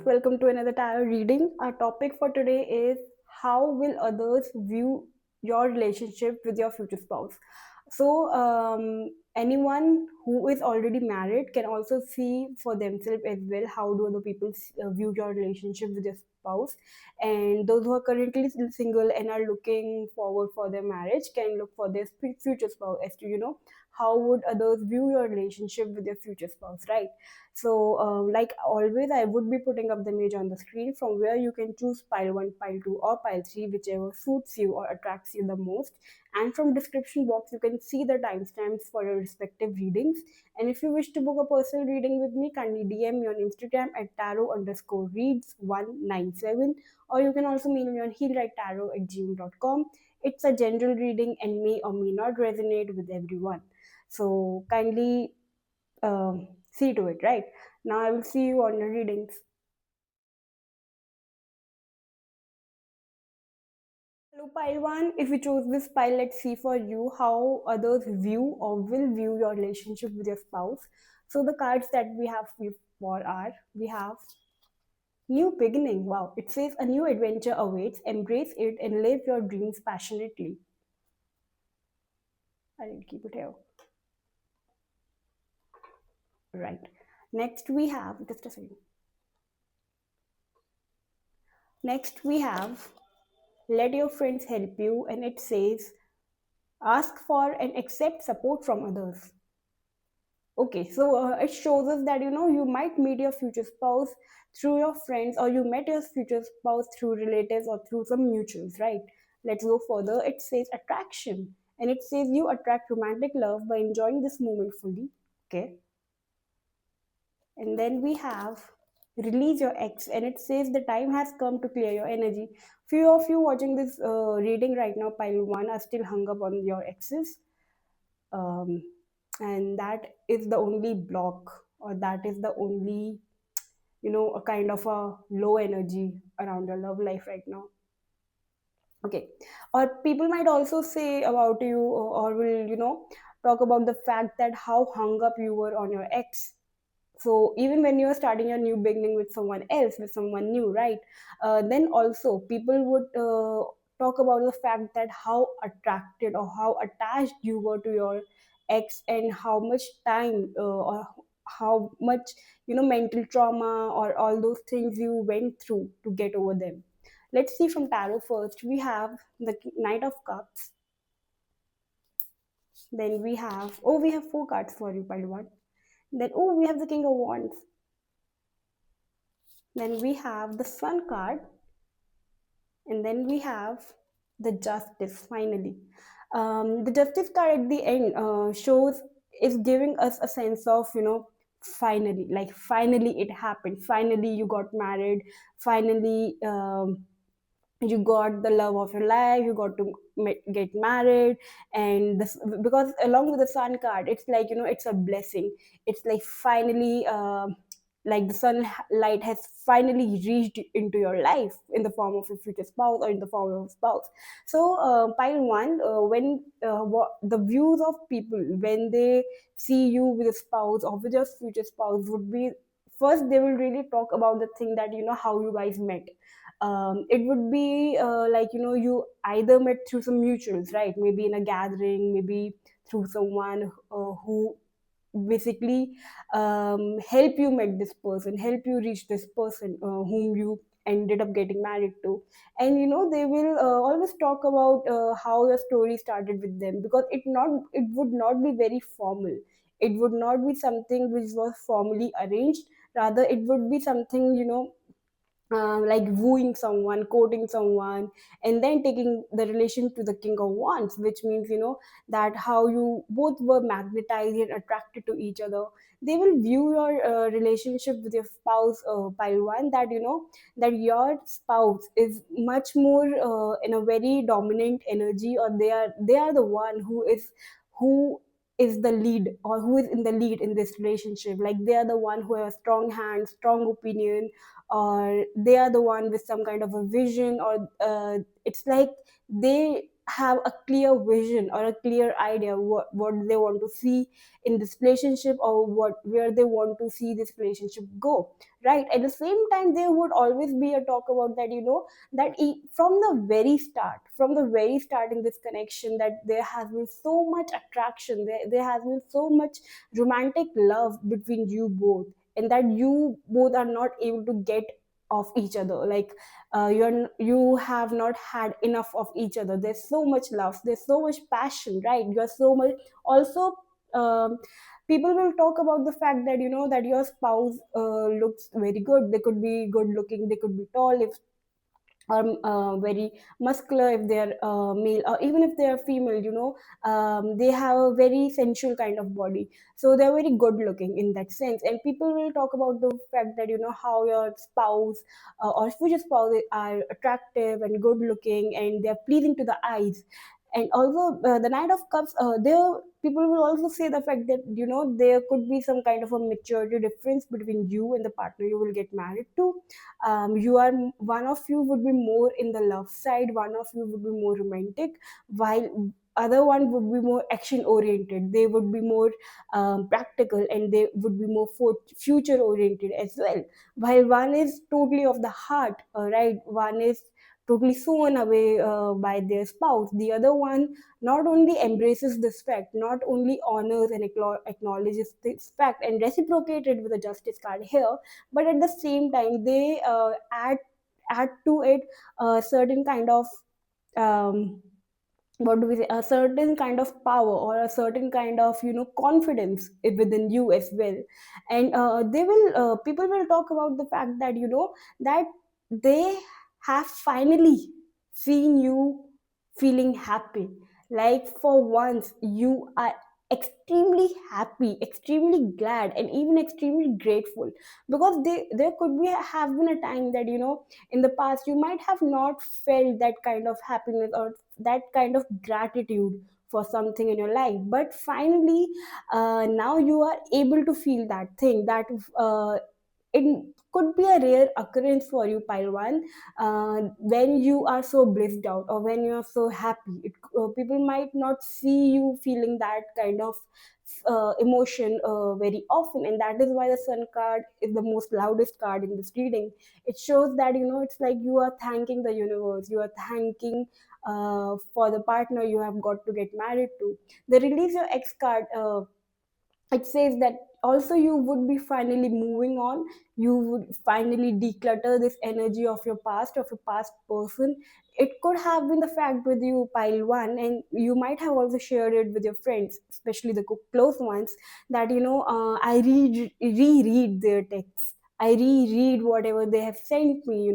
welcome to another tarot reading. Our topic for today is how will others view your relationship with your future spouse. Anyone who is already married can also see for themselves as well how do other people view your relationship with your spouse. And those who are currently still single and are looking forward for their marriage can look for their future spouse as to how would others view your relationship with your future spouse, right? Like always, I would be putting up the image on the screen from where you can choose pile 1, pile 2, or pile 3, whichever suits you or attracts you the most. And from description box, you can see the timestamps for your respective readings. And if you wish to book a personal reading with me, kindly DM me on Instagram at tarot_reads197, or you can also mail me on healwritetarot@gmail.com. It's a general reading and may or may not resonate with everyone. So kindly see to it, right? Now I will see you on your readings. Hello, pile one. If you chose this pile, let's see for you how others view or will view your relationship with your spouse. So the cards that we have for are we have new beginning. Wow, it says a new adventure awaits. Embrace it and live your dreams passionately. I will keep it here. Right. Next we have just a second. Next we have let your friends help you, and it says ask for and accept support from others. Okay, so it shows us that you might meet your future spouse through your friends, or you met your future spouse through relatives or through some mutuals, right? Let's go further. It says attraction, and it says you attract romantic love by enjoying this moment fully. Okay, and then we have release your ex, and it says the time has come to clear your energy. Few of you watching this reading right now, pile one, are still hung up on your exes, um, and that is the only block, or that is the only a kind of a low energy around your love life right now. Okay, or people might also say about you, or will talk about the fact that how hung up you were on your ex. So even when you're starting a new beginning with someone else, with someone new, right? Then also people would talk about the fact that how attracted or how attached you were to your ex, and how much time or how much mental trauma or all those things you went through to get over them. Let's see from tarot first. We have the Knight of Cups. Then we have, oh, we have four cards for you, Palwan. Then, oh, we have the King of Wands. Then we have the Sun card, and then we have the Justice finally. The Justice card at the end shows is giving us a sense of finally, like finally it happened. Finally you got married. Finally you got the love of your life, you got to get married. And this, because along with the Sun card, it's like it's a blessing. It's like finally like the sunlight has finally reached into your life in the form of a future spouse or in the form of a spouse. So pile one, when the views of people when they see you with a spouse or with your future spouse would be, first they will really talk about the thing that how you guys met. It would be like you either met through some mutuals, right? Maybe in a gathering, maybe through someone who basically help you met this person, help you reach this person whom you ended up getting married to. And they will always talk about how your story started with them, because it would not be very formal. It would not be something which was formally arranged. Rather it would be something like wooing someone, courting someone, and then taking the relation to the King of Wands, which means that how you both were magnetized and attracted to each other. They will view your relationship with your spouse, pile one, that that your spouse is much more in a very dominant energy, or they are the one who is the lead, or who is in the lead in this relationship. Like they are the one who have strong hands, strong opinion, or they are the one with some kind of a vision, or it's like they have a clear vision or a clear idea what they want to see in this relationship, or what where they want to see this relationship go, right? At the same time, there would always be a talk about that, that from the very start in this connection, that there has been so much attraction, there has been so much romantic love between you both, and that you both are not able to get of each other, like you have not had enough of each other. There's so much love, there's so much passion, right? You're so much also, um, people will talk about the fact that that your spouse looks very good. They could be good looking, they could be tall, if or very muscular if they're male, or even if they're female, they have a very sensual kind of body, so they're very good looking in that sense. And people will talk about the fact that how your spouse or future spouse are attractive and good looking, and they're pleasing to the eyes. And also, the Knight of Cups, there people will also say the fact that there could be some kind of a maturity difference between you and the partner you will get married to. You are One of you would be more in the love side, one of you would be more romantic, while other one would be more action oriented. They would be more practical, and they would be more future oriented as well, while one is totally of the heart, right? One is totally sworn away by their spouse. The other one not only embraces this fact, not only honors and acknowledges this fact and reciprocated with a justice card here, but at the same time they add to it a certain kind of, um, what do we say, a certain kind of power, or a certain kind of confidence within you as well. And they will people will talk about the fact that that they have finally seen you feeling happy. Like for once you are extremely happy, extremely glad, and even extremely grateful, because there could be have been a time that in the past you might have not felt that kind of happiness or that kind of gratitude for something in your life. But finally, now you are able to feel that thing, that it could be a rare occurrence for you, Pilwan, when you are so blissed out, or when you are so happy. People might not see you feeling that kind of emotion very often, and that is why the Sun card is the most loudest card in this reading. It shows that it's like you are thanking the universe, you are thanking for the partner you have got to get married to. The Release Your Ex card, it says that also you would be finally moving on. You would finally declutter this energy of your past person. It could have been the fact with you, pile one, and you might have also shared it with your friends, especially the close ones, that I reread their texts, I reread whatever they have sent me,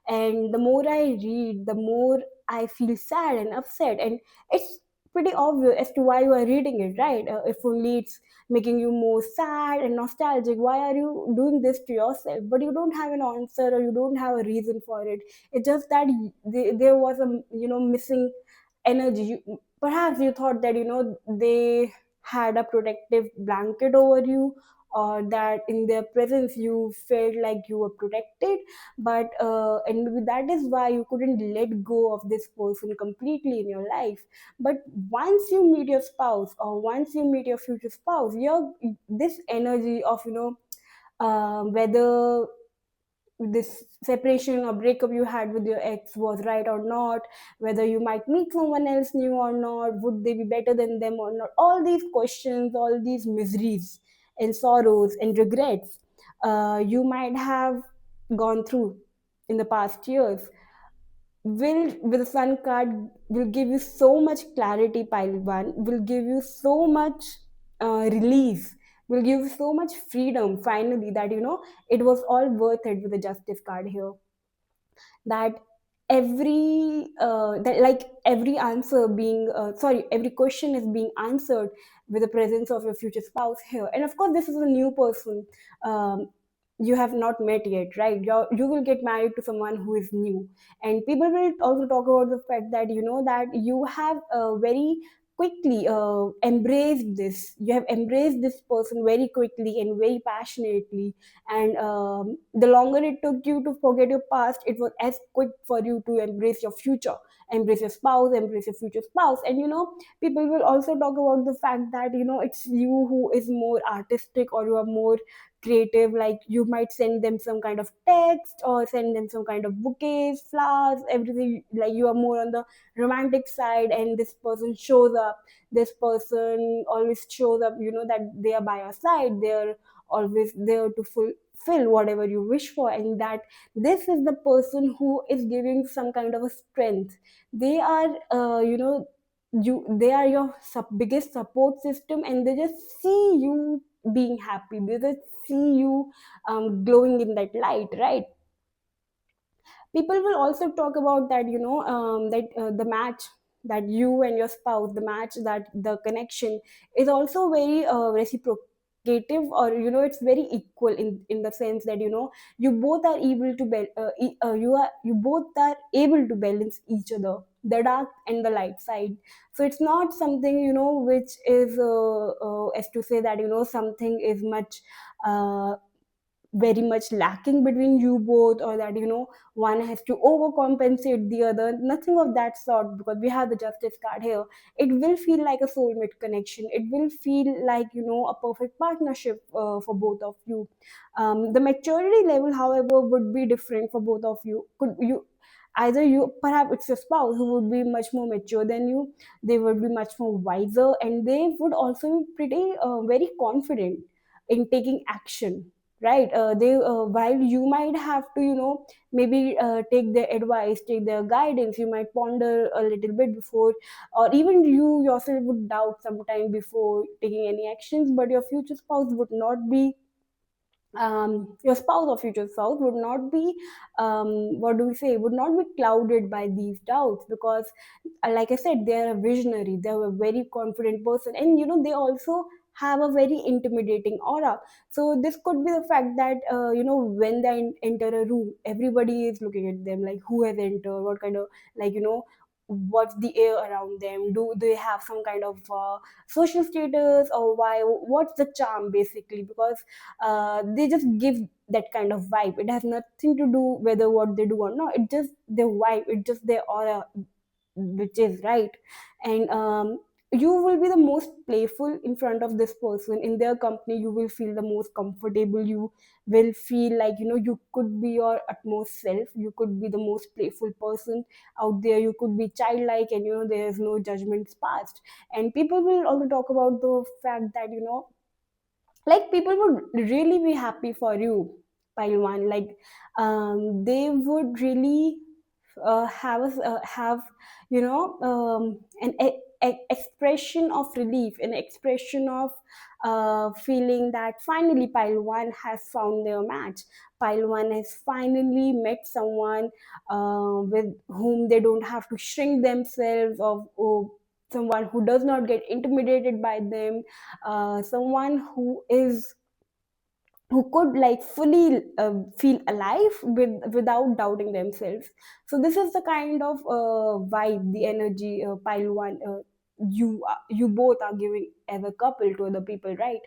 and the more I read, the more I feel sad and upset. And it's pretty obvious as to why you are reading it, right? If only it's making you more sad and nostalgic, why are you doing this to yourself? But you don't have an answer, or you don't have a reason for it. It's just that there was a missing energy. Perhaps you thought that they had a protective blanket over you, or that in their presence you felt like you were protected. But and maybe that is why you couldn't let go of this person completely in your life. But once you meet your spouse, or once you meet your future spouse, your this energy of whether this separation or breakup you had with your ex was right or not, whether you might meet someone else new or not, would they be better than them or not, all these questions, all these miseries and sorrows and regrets you might have gone through in the past years, will with the Sun card will give you so much clarity. Pile one will give you so much release, will give you so much freedom finally, that it was all worth it with the Justice card here. That every answer being every question is being answered with the presence of your future spouse here. And of course, this is a new person, um, you have not met yet, right? You will get married to someone who is new. And people will also talk about the fact that that you have a very quickly embraced this. You have embraced this person very quickly and very passionately, and the longer it took you to forget your past, it was as quick for you to embrace your future, embrace your spouse, embrace your future spouse. And people will also talk about the fact that it's you who is more artistic, or you are more creative. Like you might send them some kind of text, or send them some kind of bouquets, flowers, everything. Like you are more on the romantic side, and this person shows up. This person always shows up, that they are by your side. They're always there to fulfill whatever you wish for, and that this is the person who is giving some kind of a strength. They are they are your biggest support system, and they just see you being happy. They just see you glowing in that light, right? People will also talk about that, that the match, that you and your spouse, the match, that the connection is also very reciprocative, or it's very equal in the sense that you both are able to you both are able to balance each other, the dark and the light side. So it's not something which is as to say that something is much very much lacking between you both, or that one has to overcompensate the other. Nothing of that sort, because we have the justice card here. It will feel like a soulmate connection. It will feel like a perfect partnership for both of you. The maturity level, however, would be different for both of you. Could you Either you, perhaps it's your spouse who would be much more mature than you. They would be much more wiser, and they would also be pretty very confident in taking action, right? They While you might have to maybe take their advice, take their guidance, you might ponder a little bit before, or even you yourself would doubt sometime before taking any actions. But your future spouse would not be your spouse or future spouse would not be what do we say, would not be clouded by these doubts, because like I said, they're a visionary, they're a very confident person, and they also have a very intimidating aura. So this could be the fact that when they enter a room, everybody is looking at them, like who has entered, what kind of, like what's the air around them, do they have some kind of social status, or why, what's the charm basically, because they just give that kind of vibe. It has nothing to do whether what they do or not. It just their vibe, it just their aura, which is right. And you will be the most playful in front of this person. In their company, you will feel the most comfortable. You will feel like you could be your utmost self. You could be the most playful person out there. You could be childlike, and there is no judgments passed. And people will also talk about the fact that like people would really be happy for you, pile one. Like they would really have an expression of relief, an expression of feeling that finally pile one has found their match. Pile one has finally met someone with whom they don't have to shrink themselves, or someone who does not get intimidated by them, someone who could like fully feel alive without doubting themselves. So this is the kind of vibe, the energy, pile one, you both are giving as a couple to other people, right?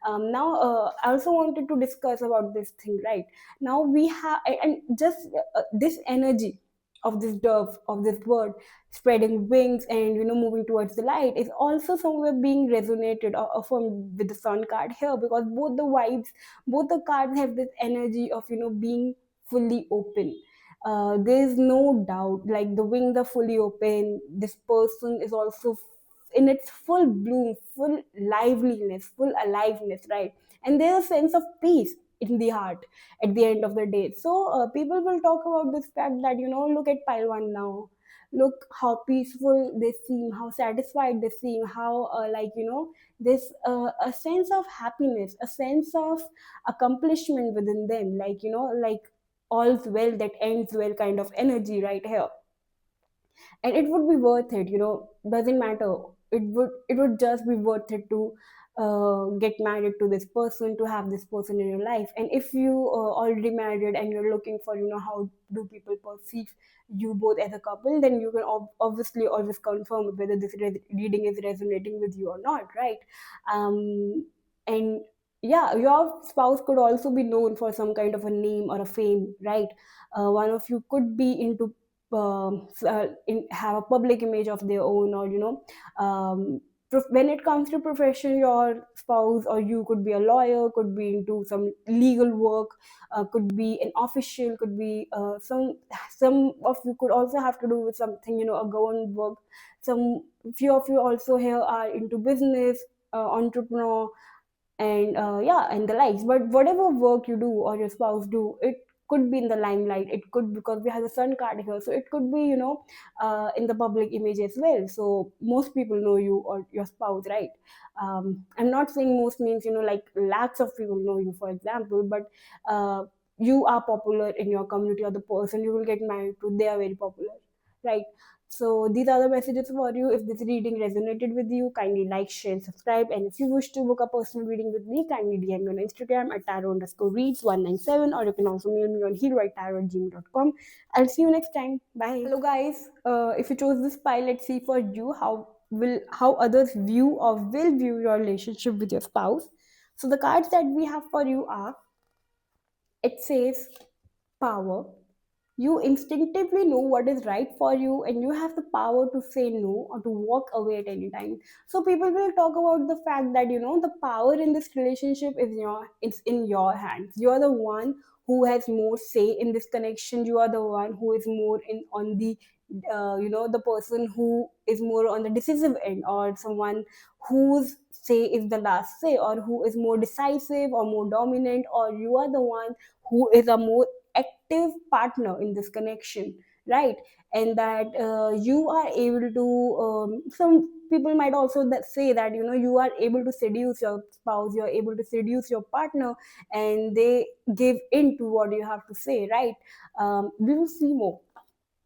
Now I also wanted to discuss about this thing, right? Now we have, and just this energy of this dove, of this bird spreading wings and moving towards the light, is also somewhere being resonated or affirmed with the sun card here, because both the vibes, both the cards have this energy of being fully open. There is no doubt, like the wings are fully open. This person is also in its full bloom, full liveliness, full aliveness, right? And there's a sense of peace in the heart at the end of the day. So people will talk about this fact that look at pile one now, look how peaceful they seem, how satisfied they seem, how like this a sense of happiness, a sense of accomplishment within them, like like all's well that ends well kind of energy right here. And it would be worth it, doesn't matter. It would just be worth it to get married to this person, to have this person in your life. And if you already married and you're looking for, how do people perceive you both as a couple, then you can obviously always confirm whether this reading is resonating with you or not, right? And yeah, your spouse could also be known for some kind of a name or a fame, right? One of you could be into have a public image of their own, or when it comes to profession, your spouse or you could be a lawyer, could be into some legal work, could be an official, could be some of you could also have to do with something, a government work. Some few of you also here are into business, entrepreneur, and yeah, and the likes. But whatever work you do or your spouse do, it could be in the limelight. It could, because we have a sun card here, so it could be, in the public image as well. So most people know you or your spouse, right? I'm not saying most means, like lakhs of people know you, for example, but you are popular in your community, or the person you will get married to, they are very popular, right? So these are the messages for you. If this reading resonated with you, kindly like, share, subscribe. And if you wish to book a personal reading with me, kindly DM me on Instagram at tarot_reads197, or you can also mail me on healwritetarot@gmail.com. I'll see you next time. Bye. Hello guys. If you chose this pile, let's see for you how others view or will view your relationship with your spouse. So the cards that we have for you are, it says power. You instinctively know what is right for you, and you have the power to say no or to walk away at any time. So people will talk about the fact that, the power in this relationship it's in your hands. You're the one who has more say in this connection. You are the one who is more in on the the person who is more on the decisive end, or someone whose say is the last say, or who is more decisive or more dominant, or you are the one who is a more active partner in this connection, right? And that you are able to, some people might also say that, you are able to seduce your spouse, you're able to seduce your partner, and they give in to what you have to say, right? We will see more.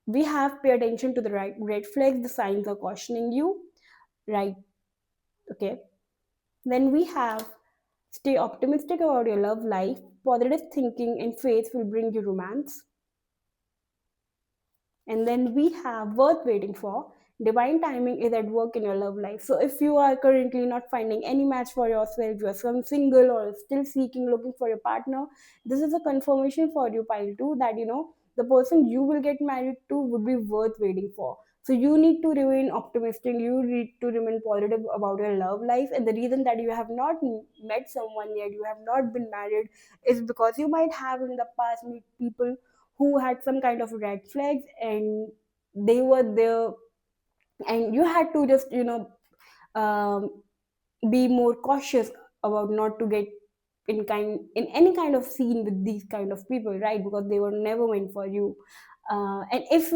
We have pay attention to the right red flags, the signs are cautioning you, right? Okay. Then we have, stay optimistic about your love life. Positive thinking and faith will bring you romance. And then we have worth waiting for. Divine timing is at work in your love life. So if you are currently not finding any match for yourself, you are some single or still seeking, looking for your partner, this is a confirmation for you, pile 2, that the person you will get married to would be worth waiting for. So you need to remain optimistic, you need to remain positive about your love life. And the reason that you have not met someone yet, you have not been married, is because you might have in the past meet people who had some kind of red flags, and they were there, and you had to just um, be more cautious about not to get in any kind of scene with these kind of people, right? Because they were never meant for you. And if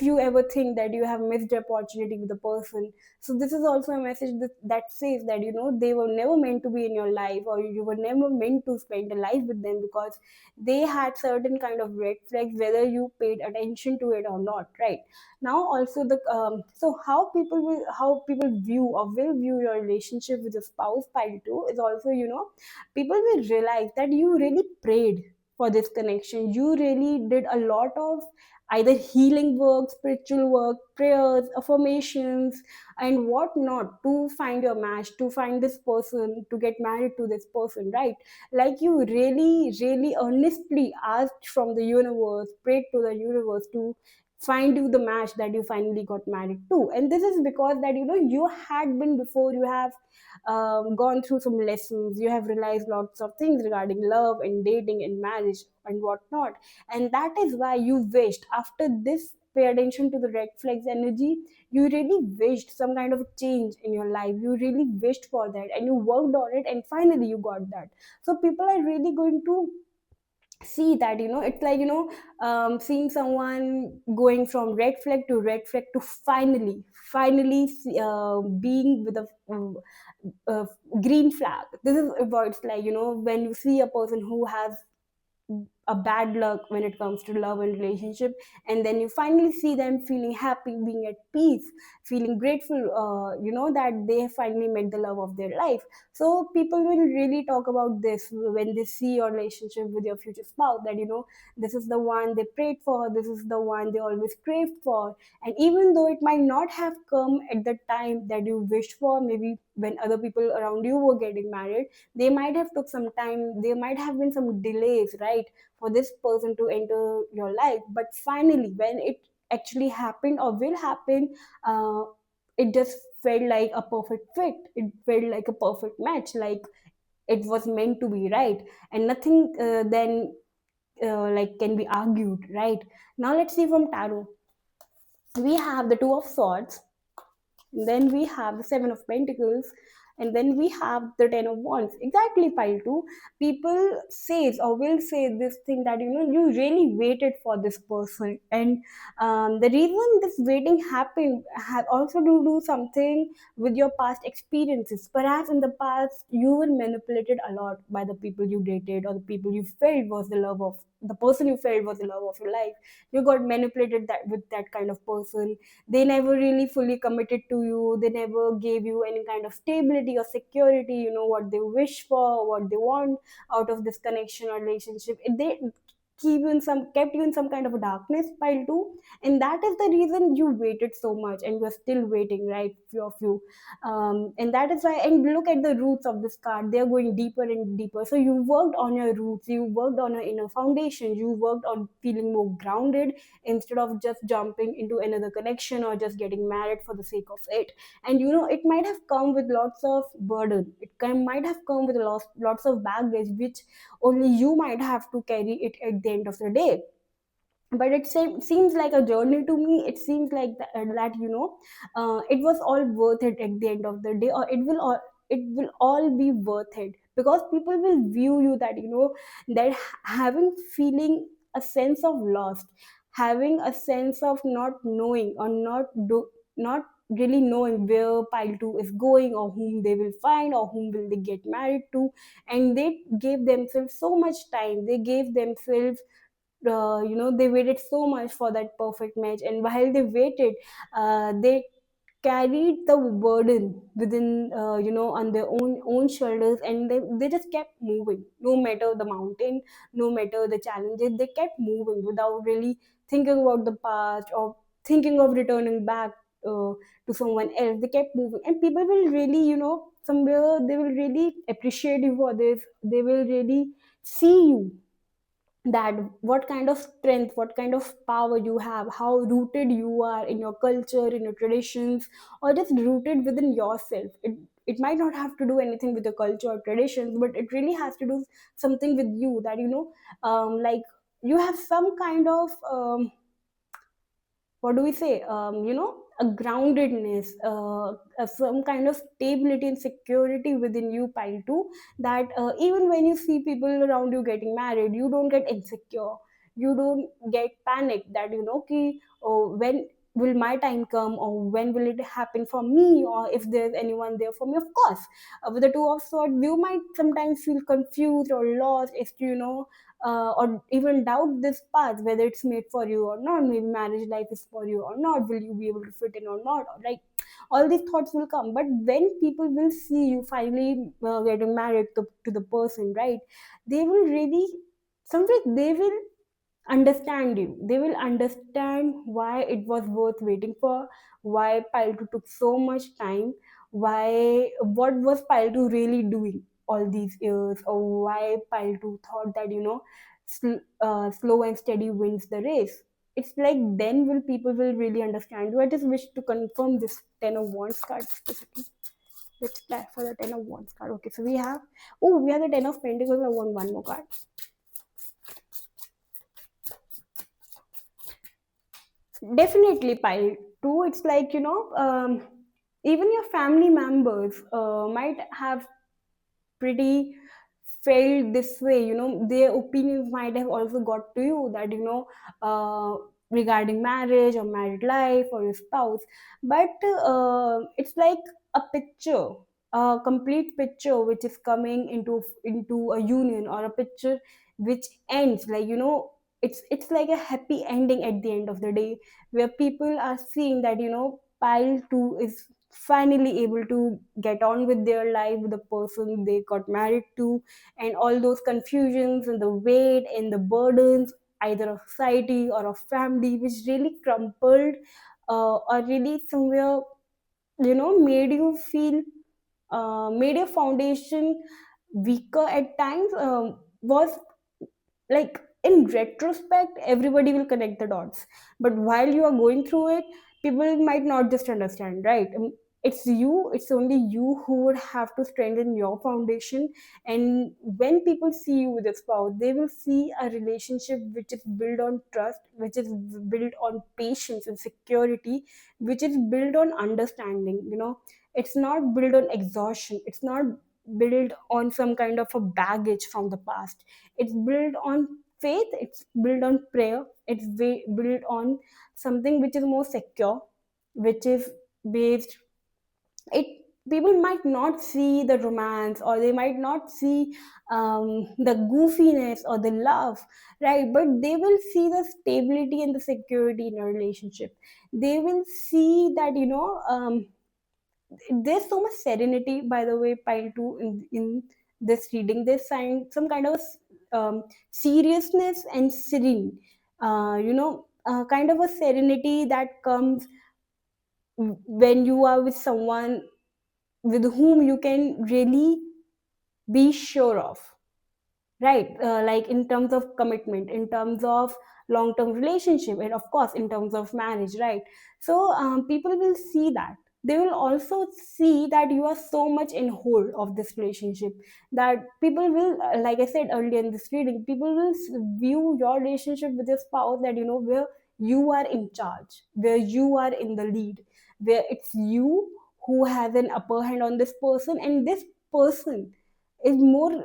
you ever think that you have missed the opportunity with a person, so this is also a message that says that they were never meant to be in your life, or you were never meant to spend a life with them, because they had certain kind of red flags, whether you paid attention to it or not, right? Now also the so how people view or will view your relationship with your spouse, pile 2, is also, people will realize that you really prayed for this connection. You really did a lot of either healing work, spiritual work, prayers, affirmations, and whatnot, to find your match, to find this person, to get married to this person, right? Like you really really earnestly asked from the universe, prayed to the universe to find you the match that you finally got married to. And this is because that you had been, before you have gone through some lessons, you have realized lots of things regarding love and dating and marriage and whatnot. And that is why you wished, after this pay attention to the red flags energy, you really wished some kind of change in your life. You really wished for that, and you worked on it, and finally you got that. So people are really going to see that, it's like, seeing someone going from red flag to finally being with a uh, green flag. This is what it's like, when you see a person who has a bad luck when it comes to love and relationship, and then you finally see them feeling happy, being at peace, feeling grateful, that they finally met the love of their life. So people will really talk about this when they see your relationship with your future spouse, that this is the one they prayed for, this is the one they always craved for. And even though it might not have come at the time that you wished for, maybe when other people around you were getting married, they might have took some time, there might have been some delays, right, for this person to enter your life. But finally, when it actually happened or will happen, uh, it just felt like a perfect fit, it felt like a perfect match, like it was meant to be, right? And nothing then like can be argued, right? Now let's see from tarot. We have the two of swords, and then we have the seven of pentacles, and then we have the ten of wands. Exactly, pile two. People says or will say this thing that you really waited for this person, and the reason this waiting happened had also to do something with your past experiences. Perhaps in the past you were manipulated a lot by the people you dated, or the people you felt was the love of the person you felt was the love of your life. You got manipulated that with that kind of person. They never really fully committed to you, they never gave you any kind of stability or security, what they wish for, what they want out of this connection or relationship. They kept you in some kind of a darkness, pile two. And that is the reason you waited so much, and you're still waiting, right, few of you. And that is why, and look at the roots of this card, they're going deeper and deeper. So you worked on your roots, you worked on your inner foundation, you worked on feeling more grounded, instead of just jumping into another connection or just getting married for the sake of it. And it might have come with lots of burden, might have come with lots of baggage, which only you might have to carry it at the end of the day. But seems like a journey to me. It seems like that it was all worth it at the end of the day, or it will all be worth it, because people will view you that that having feeling a sense of lost, having a sense of not knowing, or not really knowing where pile 2 is going, or whom they will find, or whom will they get married to. And they gave themselves so much time, they gave themselves they waited so much for that perfect match. And while they waited, they carried the burden within on their own shoulders, and they just kept moving, no matter the mountain, no matter the challenges. They kept moving without really thinking about the past, or thinking of returning back to someone else. They kept moving, and people will really somewhere they will really appreciate you for this. They will really see you, that what kind of strength, what kind of power you have, how rooted you are in your culture, in your traditions, or just rooted within yourself. It might not have to do anything with the culture or traditions, but it really has to do something with you, that like you have some kind of what do we say, a groundedness, some kind of stability and security within you, pile 2, that even when you see people around you getting married, you don't get insecure, you don't get panicked that okay, oh, when will my time come, or when will it happen for me, or if there's anyone there for me. Of course, with the two of swords, you might sometimes feel confused or lost as to or even doubt this path, whether it's made for you or not, maybe marriage life is for you or not, will you be able to fit in or not, like all these thoughts will come. But when people will see you finally getting married to the person, right, they will really somewhere they will understand you, they will understand why it was worth waiting for, why pile 2 took so much time, why what was pile 2 really doing all these years, or why pile 2 thought that slow and steady wins the race. It's like then will people will really understand you. I just wish to confirm this ten of wands card specifically. Let's try for the ten of wands card. Okay, so we have the ten of pentacles. I want one more card. Definitely, pile two. It's like even your family members might have pretty felt this way. Their opinions might have also got to you, that regarding marriage or married life or your spouse. But it's like a picture. a complete picture which is coming into a union, or a picture which ends, like, it's like a happy ending at the end of the day, where people are seeing that, pile 2 is finally able to get on with their life with the person they got married to, and all those confusions and the weight and the burdens, either of society or of family, which really crumpled, or really somewhere, made you feel, made your foundation weaker at times, was like, in retrospect everybody will connect the dots, but while you are going through it, people might not just understand, right? It's only you who would have to strengthen your foundation. And when people see you with a spouse, they will see a relationship which is built on trust, which is built on patience and security, which is built on understanding. It's not built on exhaustion, it's not built on some kind of a baggage from the past. It's built on faith, it's built on prayer, it's built on something which is more secure, which is based, it people might not see the romance, or they might not see the goofiness or the love, right? But they will see the stability and the security in a relationship. They will see that, there's so much serenity, by the way, pile 2, in this reading. There's some kind of seriousness and serene, kind of a serenity that comes when you are with someone with whom you can really be sure of, right? Like, in terms of commitment, in terms of long term relationship, and of course in terms of marriage, right? So people will see that. They will also see that you are so much in hold of this relationship, that people will, like I said earlier in this reading, people will view your relationship with your spouse, that, where you are in charge, where you are in the lead, where it's you who has an upper hand on this person, and this person is more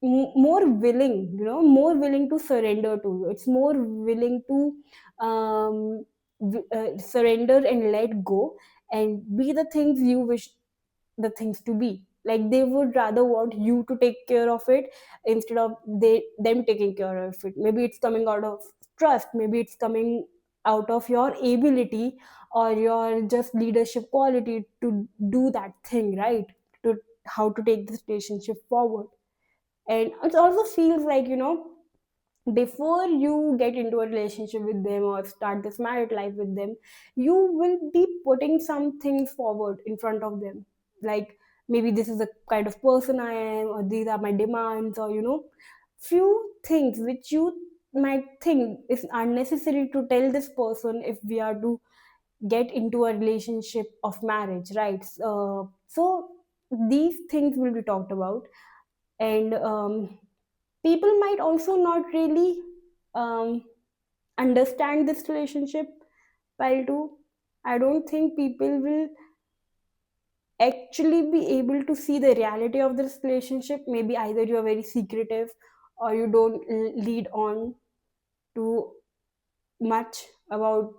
willing, more willing to surrender to you. It's more willing to surrender and let go, and be the things you wish the things to be. Like, they would rather want you to take care of it, instead of them taking care of it. Maybe it's coming out of trust, maybe it's coming out of your ability, or your just leadership quality to do that thing, right? To how to take this relationship forward. And it also feels like, before you get into a relationship with them or start this married life with them, you will be putting some things forward in front of them, like, maybe this is the kind of person I am, or these are my demands, or, few things which you might think is unnecessary to tell this person if we are to get into a relationship of marriage, right? So these things will be talked about. And people might also not really um, understand this relationship, while too, I don't think people will actually be able to see the reality of this relationship. Maybe either you are very secretive, or you don't lead on to much about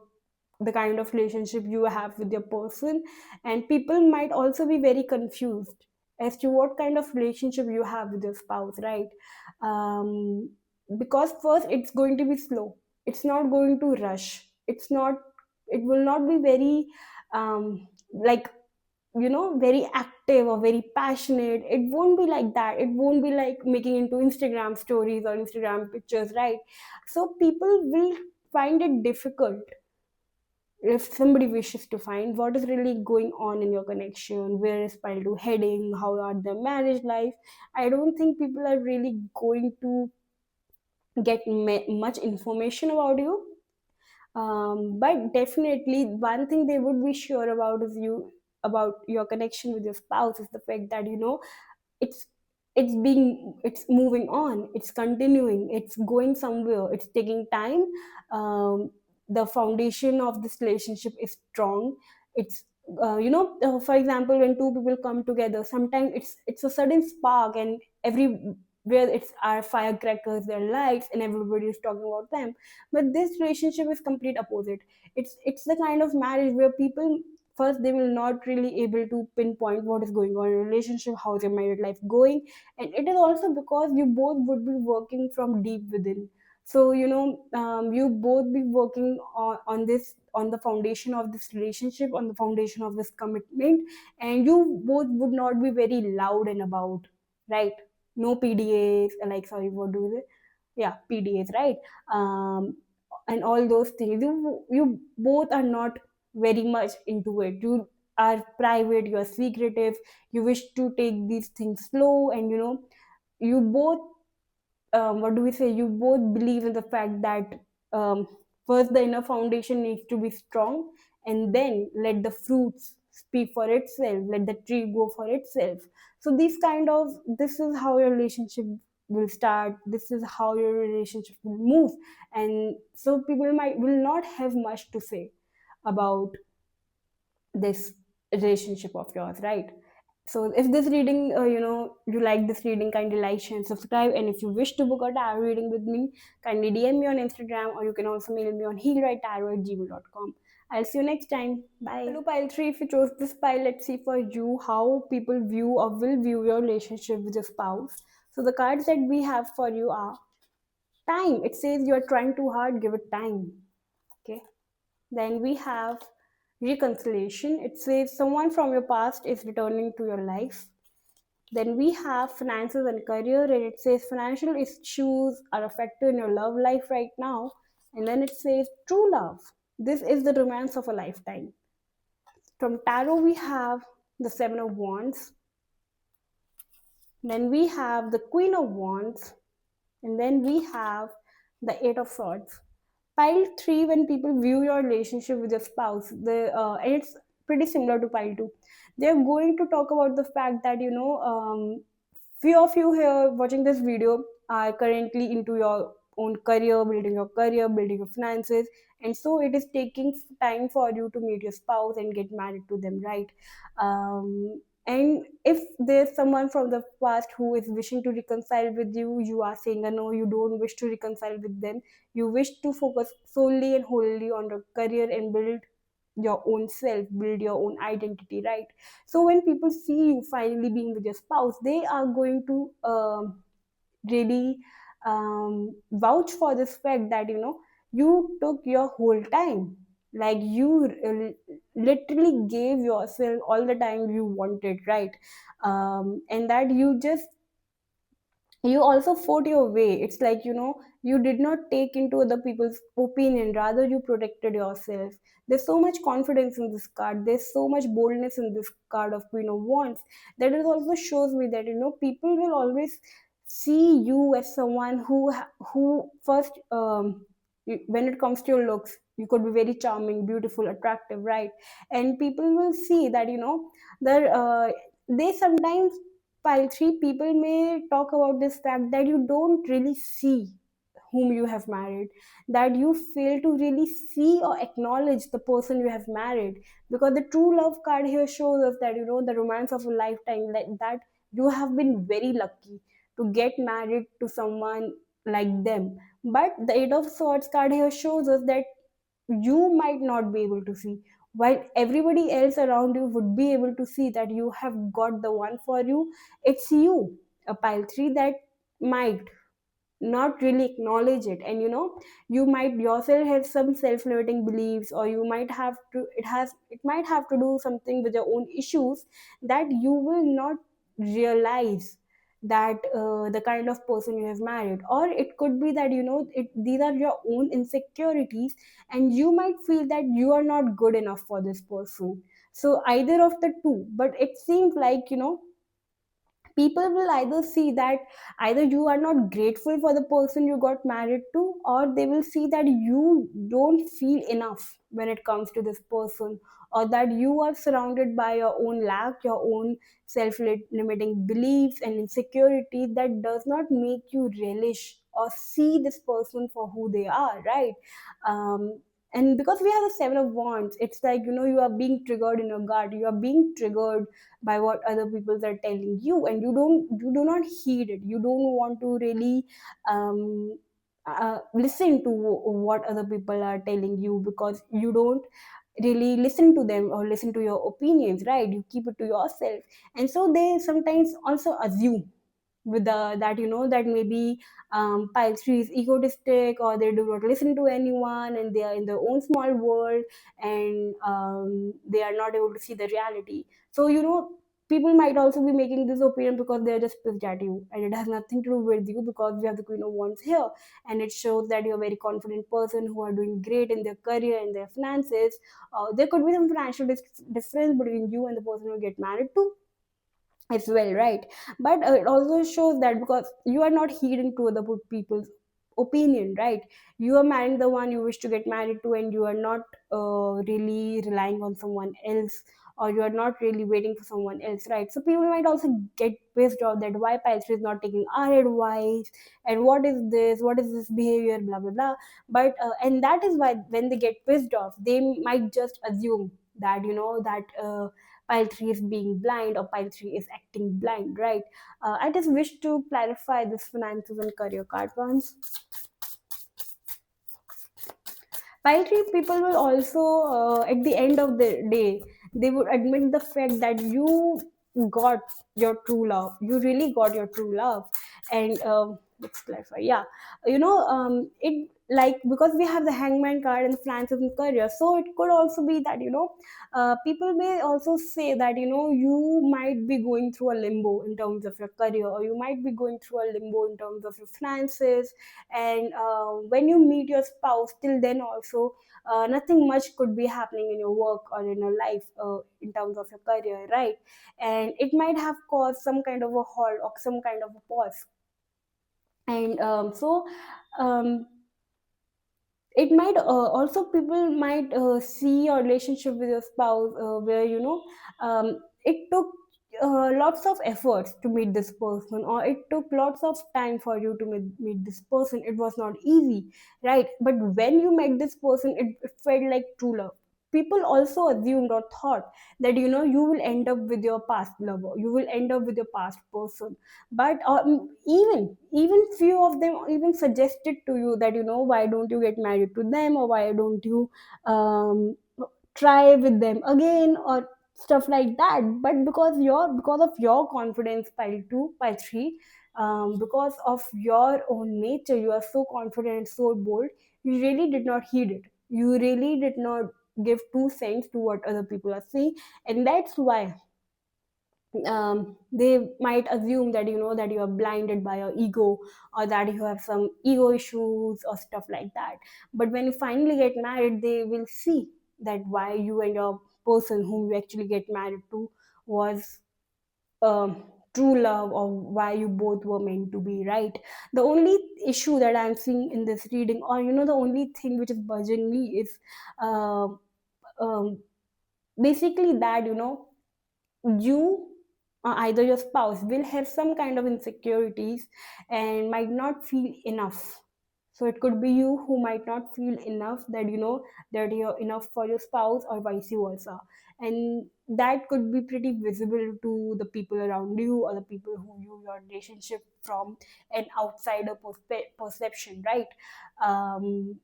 the kind of relationship you have with your person. And people might also be very confused as to what kind of relationship you have with your spouse, right? um, because first it's going to be slow, it's not going to rush, it will not be very like, very active or very passionate. It won't be like that. It won't be like making into Instagram stories or Instagram pictures, right? So people will find it difficult if somebody wishes to find what is really going on in your connection, where is Paldu heading, how are their marriage life. I don't think people are really going to get much information about you. But definitely one thing they would be sure about is you, about your connection with your spouse, is the fact that, it's it's moving on, it's continuing, it's going somewhere, it's taking time. The foundation of this relationship is strong. It's for example, when two people come together, sometimes it's a sudden spark, and everywhere it's our firecrackers, their lights, and everybody is talking about them. But this relationship is complete opposite. It's the kind of marriage where people first they will not really able to pinpoint what is going on in your relationship, how is your married life going. And it is also because you both would be working from deep within. So you both be working on this, on the foundation of this relationship, on the foundation of this commitment. And you both would not be very loud and about, right? No PDAs, like, sorry, what do we say? Yeah, PDAs, right? And all those things, you both are not very much into it. You are private, you are secretive, you wish to take these things slow. And you both, what do we say, you both believe in the fact that, um, first the inner foundation needs to be strong, and then let the fruits speak for itself, let the tree go for itself. So this is how your relationship will start, this is how your relationship will move. And so people might will not have much to say about this relationship of yours, right? So if this reading, you like this reading, kindly like, share, and subscribe. And if you wish to book a tarot reading with me, kindly DM me on Instagram, or you can also mail me on healwritetarot@gmail.com. I'll see you next time. Bye. Hello, pile 3. If you chose this pile, let's see for you how people view or will view your relationship with your spouse. So the cards that we have for you are time. It says you are trying too hard, give it time. Okay. Then we have reconciliation. It says someone from your past is returning to your life. Then we have finances and career, and it says financial issues are affecting your love life right now. And then it says true love. This is the romance of a lifetime. From tarot, we have the Seven of Wands. Then we have the Queen of Wands. And then we have the Eight of Swords. Pile 3, when people view your relationship with your spouse, and it's pretty similar to pile 2. They're going to talk about the fact that, few of you here watching this video are currently into your own career, building your finances, and so it is taking time for you to meet your spouse and get married to them, right? And if there's someone from the past who is wishing to reconcile with you, you are saying no, you don't wish to reconcile with them. You wish to focus solely and wholly on your career and build your own self, build your own identity, right? So when people see you finally being with your spouse, they are going to really vouch for this fact that you took your whole time, like you literally gave yourself all the time you wanted, right? And that you also fought your way. It's like you did not take into other people's opinion, rather you protected yourself. There's so much confidence in this card, there's so much boldness in this card of Queen of Wands, that it also shows me that people will always see you as someone who first, when it comes to your looks, you could be very charming, beautiful, attractive, right? And people will see that that they sometimes, pile 3, people may talk about this fact that you don't really see whom you have married, that you fail to really see or acknowledge the person you have married. Because the true love card here shows us that the romance of a lifetime, that you have been very lucky to get married to someone like them. But the Eight of Swords card here shows us that you might not be able to see, while everybody else around you would be able to see that you have got the one for you. It's you, a pile 3, that might not really acknowledge it. And you might yourself have some self-limiting beliefs, or you might have to it might have to do something with your own issues, that you will not realize that the kind of person you have married. Or it could be that these are your own insecurities, and you might feel that you are not good enough for this person. So either of the two, but it seems like people will either see that either you are not grateful for the person you got married to, or they will see that you don't feel enough when it comes to this person, or that you are surrounded by your own lack, your own self-limiting beliefs and insecurity, that does not make you relish or see this person for who they are, right? And because we have the Seven of Wands, it's like you are being triggered in your gut, you are being triggered by what other people are telling you, and you do not heed it. You don't want to really listen to what other people are telling you, because you don't really listen to them or listen to your opinions, right? You keep it to yourself. And so they sometimes also assume with the that that maybe pile 3 is egotistic, or they do not listen to anyone and they are in their own small world, and they are not able to see the reality. So people might also be making this opinion because they're just pissed at you, and it has nothing to do with you, because we have the Queen of Wands here, and it shows that you're a very confident person who are doing great in their career and their finances. There could be some financial difference between you and the person you get married to as well, right? But it also shows that because you are not heeding to other people's opinion, right? You are marrying the one you wish to get married to, and you are not really relying on someone else, or you are not really waiting for someone else, right? So people might also get pissed off that why Paisri is not taking our advice, and what is this behavior, blah blah blah. But and that is why when they get pissed off, they might just assume that that pile 3 is being blind, or pile 3 is acting blind, right? I just wish to clarify this finances and career card once. Pile 3 people will also, at the end of the day, they would admit the fact that you got your true love. You really got your true love. And let's clarify. Yeah, it, like, because we have the hangman card and finances and career, so it could also be that people may also say that you might be going through a limbo in terms of your career, or you might be going through a limbo in terms of your finances. And when you meet your spouse, till then also nothing much could be happening in your work or in your life, in terms of your career, right? And it might have caused some kind of a halt or some kind of a pause. And um, it might also, people might see your relationship with your spouse, where it took lots of efforts to meet this person, or it took lots of time for you to meet this person. It was not easy, right? But when you met this person, it felt like true love. People also assumed or thought that you will end up with your past lover, you will end up with your past person. But even few of them even suggested to you that why don't you get married to them, or why don't you um, try with them again, or stuff like that. But because of your confidence, pile 2, pile 3, because of your own nature, you are so confident and so bold. You really did not heed it. You really did not give 2 cents to what other people are saying. And that's why they might assume that that you are blinded by your ego, or that you have some ego issues or stuff like that. But when you finally get married, they will see that why you and your person whom you actually get married to was true love, or why you both were meant to be, right? The only issue that I'm seeing in this reading, or the only thing which is bugging me is uh, um, basically that you, or either your spouse, will have some kind of insecurities and might not feel enough. So it could be you who might not feel enough, that that you're enough for your spouse, or vice versa. And that could be pretty visible to the people around you, or the people who view your relationship from an outsider perception, right? um,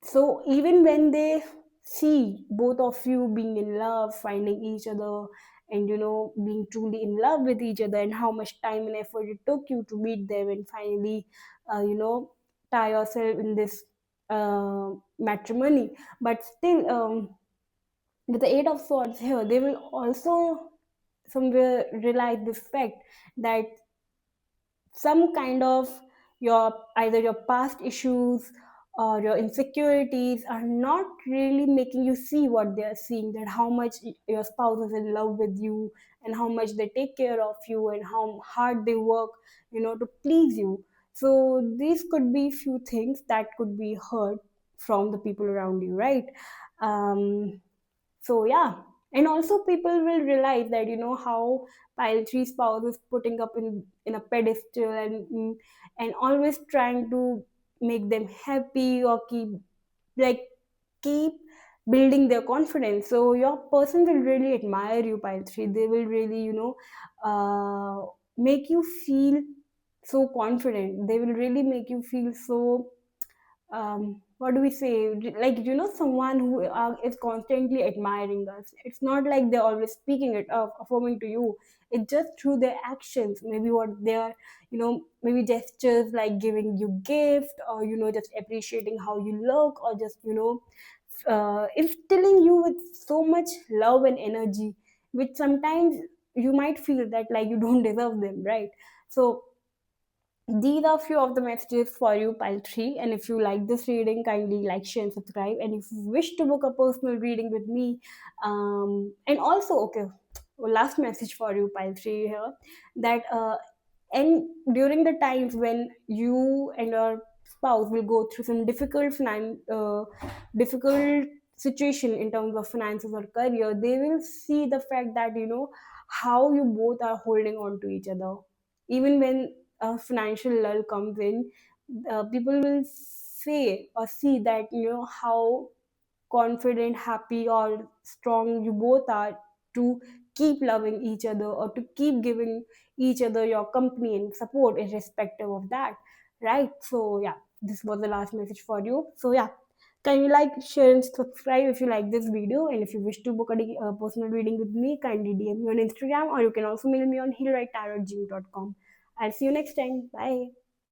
so even when they see both of you being in love, finding each other, and being truly in love with each other, and how much time and effort it took you to meet them, and finally tie yourself in this matrimony. But still, with the Eight of Swords here, they will also somewhere realize this fact that some kind of your, either your past issues or your insecurities, are not really making you see what they are seeing, that how much your spouse is in love with you, and how much they take care of you, and how hard they work to please you. So these could be few things that could be heard from the people around you, right? So yeah. And also people will realize that how pile 3 spouse is putting up in a pedestal, and always trying to make them happy, or keep building their confidence. So your person will really admire you, pile 3. They will really make you feel so confident. They will really make you feel so what do we say, like, someone who is constantly admiring us. It's not like they're always speaking it up, affirming to you. It's just through their actions, maybe what they're, maybe gestures like giving you gift, or just appreciating how you look, or just instilling you with so much love and energy, which sometimes you might feel that like you don't deserve them, right? So these are few of the messages for you, pile 3. And if you like this reading, kindly like, share, and subscribe. And if you wish to book a personal reading with me, and also, okay, well, last message for you, pile 3 here, that and during the times when you and your spouse will go through some difficult situation in terms of finances or career, they will see the fact that how you both are holding on to each other. Even when a financial lull comes in, people will say or see that how confident, happy, or strong you both are to keep loving each other, or to keep giving each other your company and support irrespective of that, right? So yeah, this was the last message for you. So yeah, can you like, share, and subscribe if you like this video? And if you wish to book a personal reading with me, kindly DM me on Instagram, or you can also mail me on healwritetarot@gmail.com. I'll see you next time. Bye.